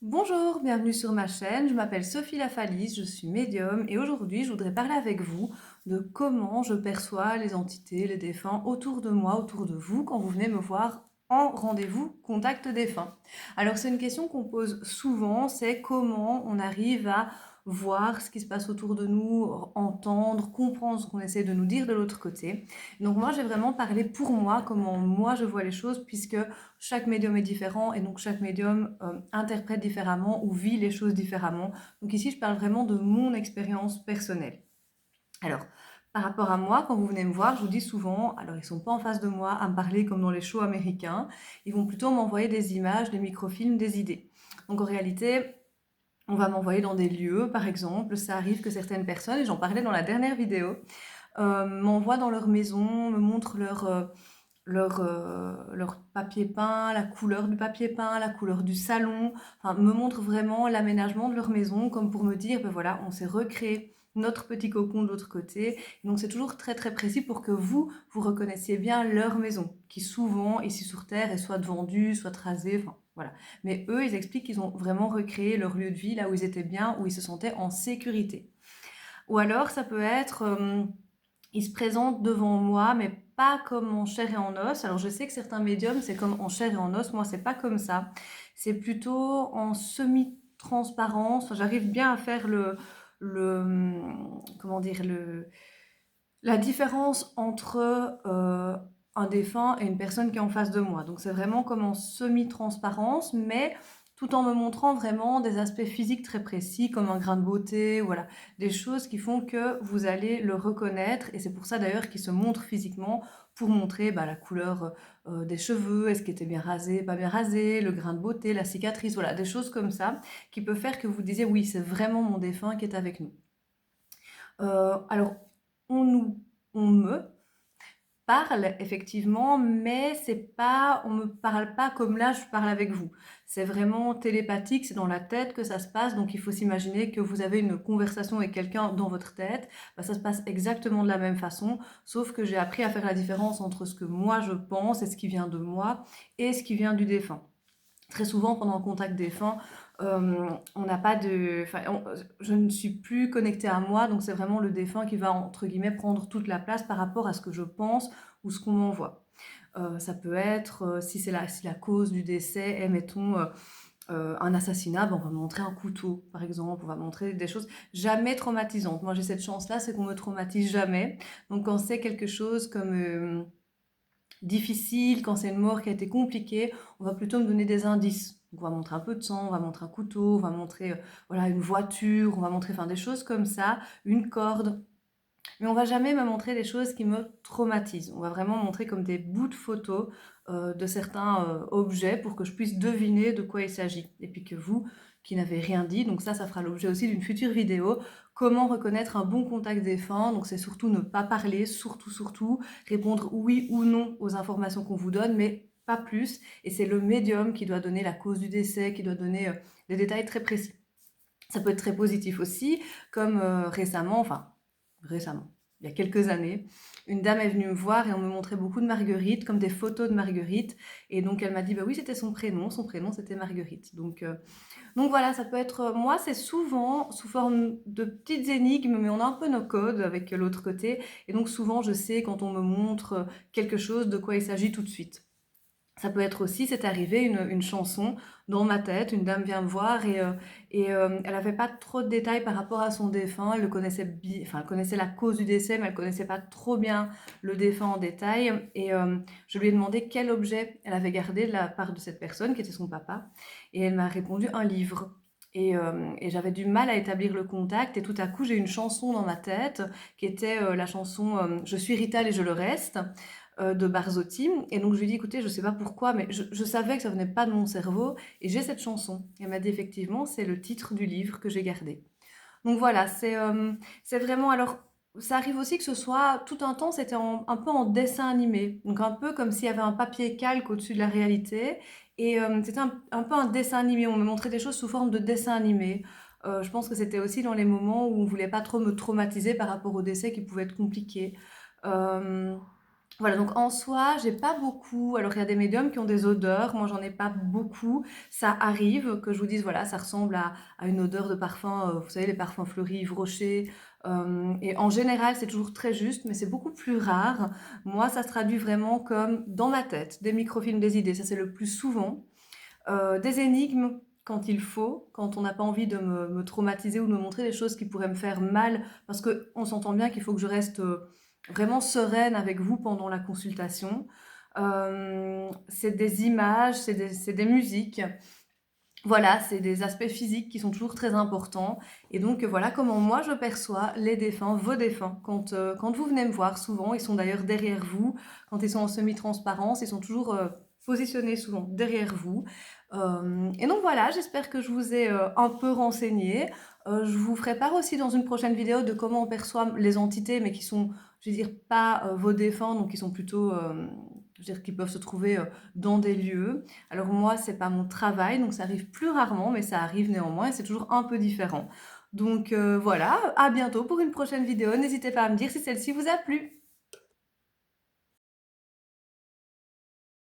Bonjour, bienvenue sur ma chaîne, je m'appelle Sophie Lafalice, je suis médium et aujourd'hui je voudrais parler avec vous de comment je perçois les entités, les défunts autour de moi, autour de vous quand vous venez me voir en rendez-vous contact défunt. Alors c'est une question qu'on pose souvent, c'est comment on arrive à voir ce qui se passe autour de nous, entendre, comprendre ce qu'on essaie de nous dire de l'autre côté. Donc moi j'ai vraiment parlé pour moi, comment moi je vois les choses puisque chaque médium est différent et donc chaque médium interprète différemment ou vit les choses différemment. Donc ici, je parle vraiment de mon expérience personnelle. Alors, par rapport à moi, quand vous venez me voir, je vous dis souvent, alors ils sont pas en face de moi à me parler comme dans les shows américains, ils vont plutôt m'envoyer des images, des microfilms, des idées. Donc en réalité, on va m'envoyer dans des lieux, par exemple, ça arrive que certaines personnes, et j'en parlais dans la dernière vidéo, m'envoient dans leur maison, me montrent leur papier peint, la couleur du papier peint, la couleur du salon, enfin, me montrent vraiment l'aménagement de leur maison, comme pour me dire, ben voilà, on s'est recréé notre petit cocon de l'autre côté. Et donc c'est toujours très très précis pour que vous reconnaissiez bien leur maison, qui souvent, ici sur Terre, est soit vendue, soit rasée, enfin voilà. Mais eux, ils expliquent qu'ils ont vraiment recréé leur lieu de vie, là où ils étaient bien, où ils se sentaient en sécurité. Ou alors ça peut être... il se présente devant moi, mais pas comme en chair et en os. Alors je sais que certains médiums, c'est comme en chair et en os. Moi, c'est pas comme ça. C'est plutôt en semi-transparence. Enfin, j'arrive bien à faire comment dire, la différence entre un défunt et une personne qui est en face de moi. Donc c'est vraiment comme en semi-transparence, mais tout en me montrant vraiment des aspects physiques très précis, comme un grain de beauté, voilà, des choses qui font que vous allez le reconnaître, et c'est pour ça d'ailleurs qu'il se montre physiquement, pour montrer la couleur des cheveux, est-ce qu'il était bien rasé, pas bien rasé, le grain de beauté, la cicatrice, voilà, des choses comme ça, qui peuvent faire que vous disiez, oui, c'est vraiment mon défunt qui est avec nous. Alors, on nous, on me parle effectivement, mais c'est pas, on me parle pas comme là je parle avec vous. C'est vraiment télépathique, c'est dans la tête que ça se passe, donc il faut s'imaginer que vous avez une conversation avec quelqu'un dans votre tête. Ça se passe exactement de la même façon, sauf que j'ai appris à faire la différence entre ce que moi je pense et ce qui vient de moi et ce qui vient du défunt. Très souvent, pendant le contact défunt, on n'a pas de, enfin, je ne suis plus connectée à moi, donc c'est vraiment le défunt qui va, entre guillemets, prendre toute la place par rapport à ce que je pense ou ce qu'on m'envoie. Ça peut être, si la cause du décès est, mettons, un assassinat, on va me montrer un couteau, par exemple, on va montrer des choses jamais traumatisantes. Moi, j'ai cette chance-là, c'est qu'on me traumatise jamais. Donc, quand c'est quelque chose comme difficile, quand c'est une mort qui a été compliquée, on va plutôt me donner des indices. Donc, on va montrer un peu de sang, on va montrer un couteau, on va montrer voilà, une voiture, on va montrer des choses comme ça, une corde. Mais on va jamais me montrer des choses qui me traumatisent. On va vraiment montrer comme des bouts de photos de certains objets pour que je puisse deviner de quoi il s'agit. Et puis que vous, qui n'avez rien dit, donc ça fera l'objet aussi d'une future vidéo, comment reconnaître un bon contact défunt. Donc c'est surtout ne pas parler, surtout, répondre oui ou non aux informations qu'on vous donne, mais pas plus. Et c'est le médium qui doit donner la cause du décès, qui doit donner des détails très précis. Ça peut être très positif aussi, comme récemment, il y a quelques années, une dame est venue me voir et on me montrait beaucoup de Marguerite, comme des photos de Marguerite. Et donc elle m'a dit, bah oui, c'était son prénom c'était Marguerite. Donc voilà, ça peut être, moi c'est souvent sous forme de petites énigmes, mais on a un peu nos codes avec l'autre côté. Et donc souvent je sais quand on me montre quelque chose de quoi il s'agit tout de suite. Ça peut être aussi, c'est arrivé une chanson dans ma tête, une dame vient me voir elle n'avait pas trop de détails par rapport à son défunt, elle le connaissait bien, enfin elle connaissait la cause du décès, mais elle connaissait pas trop bien le défunt en détail. Je lui ai demandé quel objet elle avait gardé de la part de cette personne, qui était son papa, et elle m'a répondu un livre. Et j'avais du mal à établir le contact, et tout à coup j'ai une chanson dans ma tête, qui était la chanson Je suis Rital et je le reste de Barzotti. Et donc je lui ai dit, écoutez, je sais pas pourquoi, mais je savais que ça venait pas de mon cerveau. Et j'ai cette chanson. Elle m'a dit, effectivement, c'est le titre du livre que j'ai gardé. Donc voilà, c'est vraiment... Alors, ça arrive aussi que ce soit, tout un temps, c'était un peu en dessin animé. Donc un peu comme s'il y avait un papier calque au-dessus de la réalité. Et c'était un peu un dessin animé. On me montrait des choses sous forme de dessin animé. Je pense que c'était aussi dans les moments où on voulait pas trop me traumatiser par rapport au décès qui pouvait être compliqué. Euh, Voilà, donc en soi, j'ai pas beaucoup. Alors, il y a des médiums qui ont des odeurs, moi j'en ai pas beaucoup. Ça arrive que je vous dise, voilà, ça ressemble à une odeur de parfum, vous savez, les parfums fleuris, Yves Rocher. Et en général, c'est toujours très juste, mais c'est beaucoup plus rare. Moi, ça se traduit vraiment comme dans ma tête, des microfilms, des idées, ça c'est le plus souvent. Des énigmes quand il faut, quand on n'a pas envie de me traumatiser ou de me montrer des choses qui pourraient me faire mal, parce qu'on s'entend bien qu'il faut que je reste vraiment sereine avec vous pendant la consultation. C'est des images, c'est des musiques. Voilà, c'est des aspects physiques qui sont toujours très importants. Et donc, voilà comment moi je perçois les défunts, vos défunts. Quand vous venez me voir, souvent, ils sont d'ailleurs derrière vous. Quand ils sont en semi-transparence, ils sont toujours positionnés souvent derrière vous. Et donc voilà, j'espère que je vous ai un peu renseigné. Je vous ferai part aussi dans une prochaine vidéo de comment on perçoit les entités, mais qui sont, je veux dire, pas vos défunts, donc qui sont plutôt, je veux dire, qui peuvent se trouver dans des lieux. Alors moi, c'est pas mon travail, donc ça arrive plus rarement, mais ça arrive néanmoins et c'est toujours un peu différent. Donc voilà, à bientôt pour une prochaine vidéo. N'hésitez pas à me dire si celle-ci vous a plu.